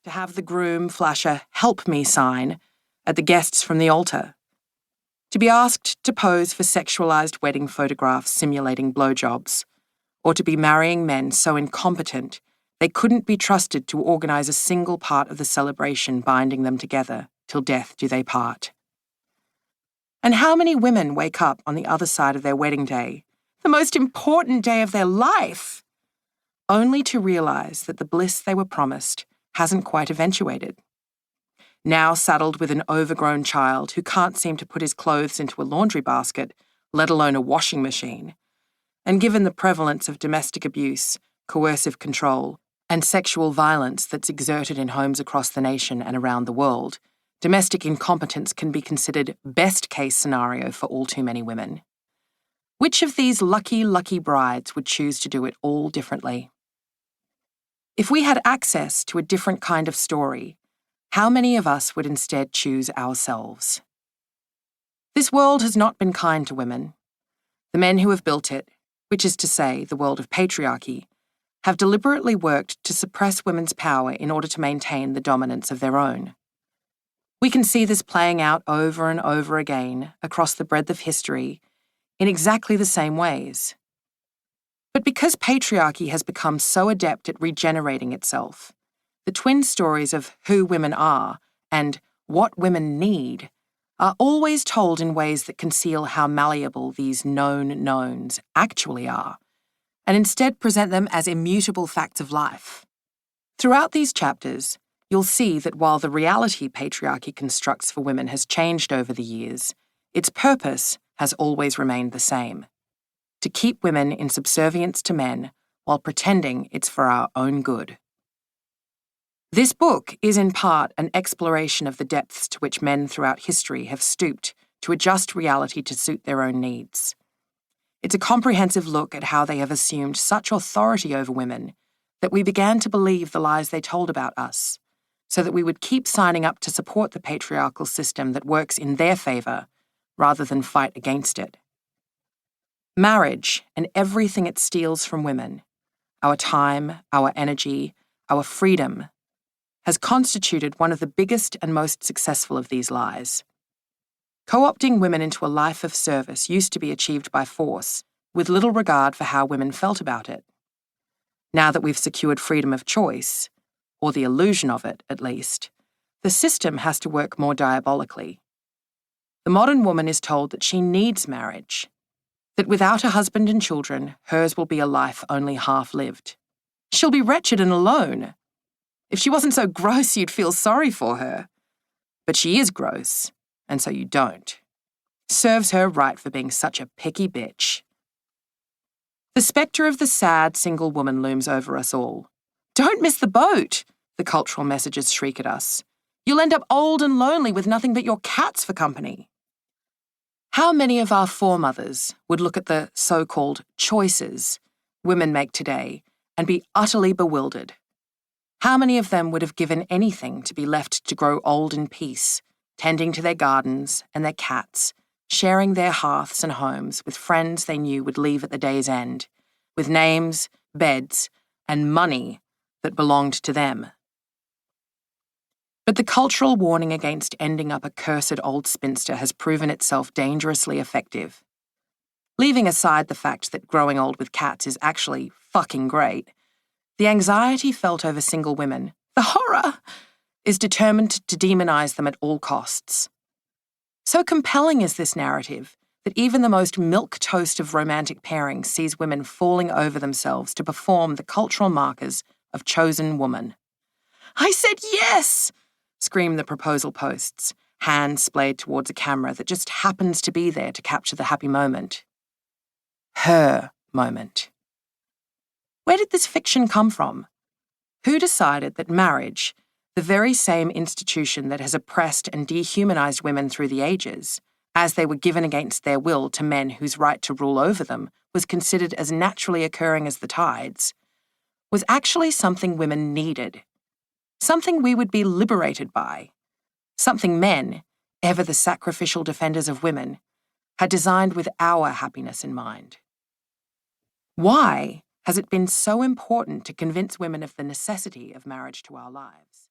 to have the groom flash a "help me" sign at the guests from the altar, to be asked to pose for sexualized wedding photographs simulating blowjobs, or to be marrying men so incompetent they couldn't be trusted to organize a single part of the celebration binding them together till death do they part. And how many women wake up on the other side of their wedding day, the most important day of their life, only to realize that the bliss they were promised hasn't quite eventuated. Now saddled with an overgrown child who can't seem to put his clothes into a laundry basket, let alone a washing machine, and given the prevalence of domestic abuse, coercive control, and sexual violence that's exerted in homes across the nation and around the world, domestic incompetence can be considered best-case scenario for all too many women. Which of these lucky brides would choose to do it all differently? If we had access to a different kind of story, how many of us would instead choose ourselves? This world has not been kind to women. The men who have built it, which is to say, the world of patriarchy, have deliberately worked to suppress women's power in order to maintain the dominance of their own. We can see this playing out over and over again across the breadth of history in exactly the same ways. But because patriarchy has become so adept at regenerating itself, the twin stories of who women are and what women need are always told in ways that conceal how malleable these known knowns actually are, and instead present them as immutable facts of life. Throughout these chapters, you'll see that while the reality patriarchy constructs for women has changed over the years, its purpose has always remained the same: to keep women in subservience to men while pretending it's for our own good. This book is in part an exploration of the depths to which men throughout history have stooped to adjust reality to suit their own needs. It's a comprehensive look at how they have assumed such authority over women that we began to believe the lies they told about us, so that we would keep signing up to support the patriarchal system that works in their favor rather than fight against it. Marriage and everything it steals from women, our time, our energy, our freedom, has constituted one of the biggest and most successful of these lies. Co-opting women into a life of service used to be achieved by force, with little regard for how women felt about it. Now that we've secured freedom of choice, or the illusion of it at least, the system has to work more diabolically. The modern woman is told that she needs marriage, that without a husband and children, hers will be a life only half lived. She'll be wretched and alone. If she wasn't so gross, you'd feel sorry for her. But she is gross, and so you don't. Serves her right for being such a picky bitch. The spectre of the sad single woman looms over us all. Don't miss the boat, the cultural messages shriek at us. You'll end up old and lonely with nothing but your cats for company. How many of our foremothers would look at the so-called choices women make today and be utterly bewildered? How many of them would have given anything to be left to grow old in peace, tending to their gardens and their cats, sharing their hearths and homes with friends they knew would leave at the day's end, with names, beds, and money that belonged to them? But the cultural warning against ending up a cursed old spinster has proven itself dangerously effective. Leaving aside the fact that growing old with cats is actually fucking great, the anxiety felt over single women, the horror, is determined to demonize them at all costs. So compelling is this narrative that even the most milquetoast of romantic pairings sees women falling over themselves to perform the cultural markers of chosen woman. "I said yes!" scream the proposal posts, hands splayed towards a camera that just happens to be there to capture the happy moment. Her moment. Where did this fiction come from? Who decided that marriage, the very same institution that has oppressed and dehumanized women through the ages, as they were given against their will to men whose right to rule over them was considered as naturally occurring as the tides, was actually something women needed? Something we would be liberated by. Something men, ever the sacrificial defenders of women, had designed with our happiness in mind. Why has it been so important to convince women of the necessity of marriage to our lives?